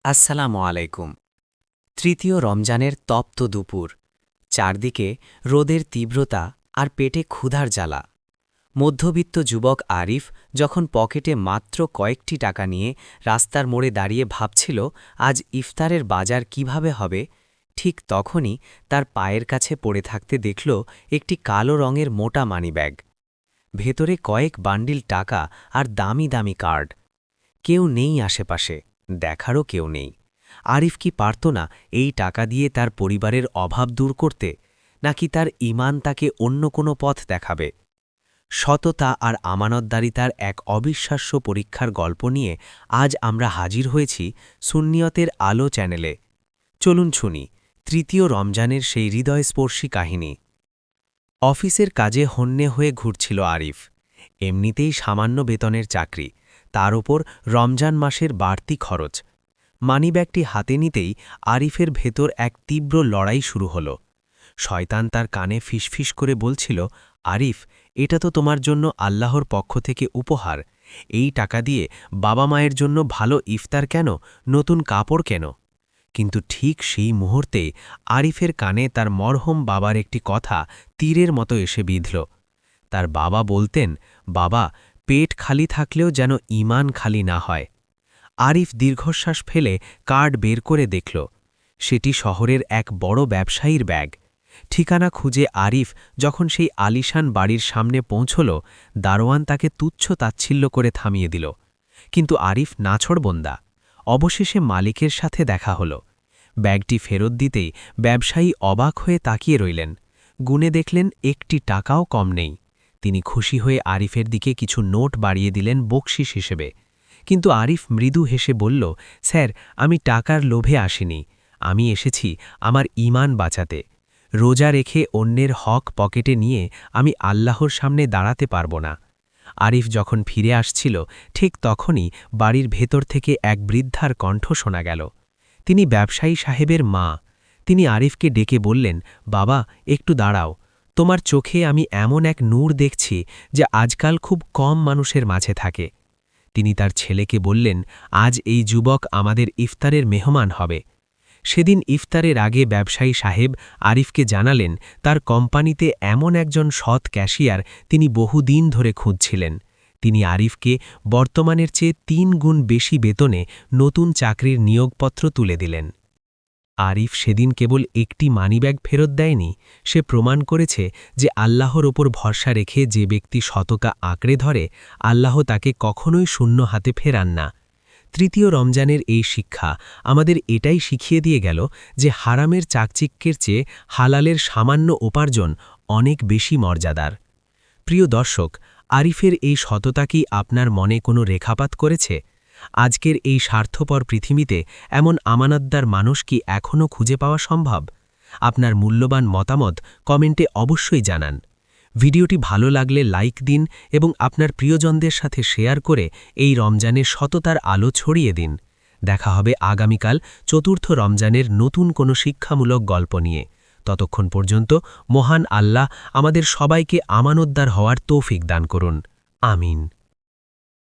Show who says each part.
Speaker 1: আসসালামু আলাইকুম। তৃতীয় রমজানের তপ্ত দুপুর, চারদিকে রোদের তীব্রতা আর পেটে ক্ষুধার জ্বালা। মধ্যবিত্ত যুবক আরিফ যখন পকেটে মাত্র কয়েকটি টাকা নিয়ে রাস্তার মোড়ে দাঁড়িয়ে ভাবছিল আজ ইফতারের বাজার কিভাবে হবে, ঠিক তখনই তার পায়ের কাছে পড়ে থাকতে দেখল একটি কালো রঙের মোটা মানিব্যাগ। ভেতরে কয়েক বান্ডিল টাকা আর দামি দামি কার্ড। কেউ নেই আশেপাশে, দেখারও কেউ নেই। আরিফ কি পারত না এই টাকা দিয়ে তার পরিবারের অভাব দূর করতে, নাকি তার ঈমান তাকে অন্য কোনো পথ দেখাবে? সততা আর আমানতদারিতার এক অবিশ্বাস্য পরীক্ষার গল্প নিয়ে আজ আমরা হাজির হয়েছি সুন্নিয়তের আলো চ্যানেলে। চলুন শুনি তৃতীয় রমজানের সেই হৃদয়স্পর্শী কাহিনী। অফিসের কাজে হন্যে হয়ে ঘুরছিল আরিফ। এমনিতেই সামান্য বেতনের চাকরি, তার ওপর রমজান মাসের বাড়তি খরচ। মানিব্যাগটি হাতে নিতেই আরিফের ভেতর এক তীব্র লড়াই শুরু হল। শয়তান তার কানে ফিসফিস করে বলছিল, আরিফ, এটা তো তোমার জন্য আল্লাহর পক্ষ থেকে উপহার। এই টাকা দিয়ে বাবা মায়ের জন্য ভালো ইফতার কেন, নতুন কাপড় কেন? কিন্তু ঠিক সেই মুহূর্তে আরিফের কানে তার মরহুম বাবার একটি কথা তীরের মতো এসে বিঁধল। তার বাবা বলতেন, বাবা, পেট খালি থাকলেও যেন ঈমান খালি না হয়। আরিফ দীর্ঘশ্বাস ফেলে কার্ড বের করে দেখল। সেটি শহরের এক বড় ব্যবসায়ীর ব্যাগ। ঠিকানা খুঁজে আরিফ যখন সেই আলিশান বাড়ির সামনে পৌঁছল, দারোয়ান তাকে তুচ্ছ তাচ্ছিল্য করে থামিয়ে দিল। কিন্তু আরিফ নাছোড়বন্দা। অবশেষে মালিকের সাথে দেখা হল। ব্যাগটি ফেরত দিতেই ব্যবসায়ী অবাক হয়ে তাকিয়ে রইলেন। গুনে দেখলেন একটি টাকাও কম নেই। তিনি খুশি হয়ে আরিফের দিকে কিছু নোট বাড়িয়ে দিলেন বকশিশ হিসেবে। কিন্তু আরিফ মৃদু হেসে বলল, স্যার, আমি টাকার লোভে আসিনি। আমি এসেছি আমার ঈমান বাঁচাতে। রোজা রেখে অন্যের হক পকেটে নিয়ে আমি আল্লাহর সামনে দাঁড়াতে পারব না। আরিফ যখন ফিরে আসছিল, ঠিক তখনই বাড়ির ভেতর থেকে এক বৃদ্ধার কণ্ঠ শোনা গেল। তিনি ব্যবসায়ী সাহেবের মা। তিনি আরিফকে ডেকে বললেন, বাবা, একটু দাঁড়াও। তোমার চোখে আমি এমন এক নূর দেখছি যা আজকাল খুব কম মানুষের মাঝে থাকে। তিনি তার ছেলেকে বললেন, আজ এই যুবক আমাদের ইফতারের মেহমান হবে। সেদিন ইফতারের আগে ব্যবসায়ী সাহেব আরিফকে জানালেন, তার কোম্পানিতে এমন একজন সৎ ক্যাশিয়ার তিনি বহুদিন ধরে খুঁজছিলেন। তিনি আরিফকে বর্তমানের চেয়ে ৩ গুণ বেশি বেতনে নতুন চাকরির নিয়োগপত্র তুলে দিলেন। আরিফ সেদিন কেবল একটি মানিব্যাগ ফেরত দেয়নি, সে প্রমাণ করেছে যে আল্লাহর ওপর ভরসা রেখে যে ব্যক্তি শতকা আঁকড়ে ধরে, আল্লাহ তাকে কখনোই শূন্য হাতে ফেরান না। তৃতীয় রমজানের এই শিক্ষা আমাদের এটাই শিখিয়ে দিয়ে গেল যে হারামের চাকচিক্যের চেয়ে হালালের সামান্য উপার্জন অনেক বেশি মর্যাদার। প্রিয় দর্শক, আরিফের এই সততা কি আপনার মনে কোনো রেখাপাত করেছে? আজকের এই স্বার্থপর পৃথিবীতে এমন আমানতদার মানুষ কি এখনও খুঁজে পাওয়া সম্ভব? আপনার মূল্যবান মতামত কমেন্টে অবশ্যই জানান। ভিডিওটি ভালো লাগলে লাইক দিন এবং আপনার প্রিয়জনদের সাথে শেয়ার করে এই রমজানের সততার আলো ছড়িয়ে দিন। দেখা হবে আগামীকাল চতুর্থ রমজানের নতুন কোনো শিক্ষামূলক গল্প নিয়ে। ততক্ষণ পর্যন্ত মহান আল্লাহ আমাদের সবাইকে আমানতদার হওয়ার তৌফিক দান করুন। আমিন।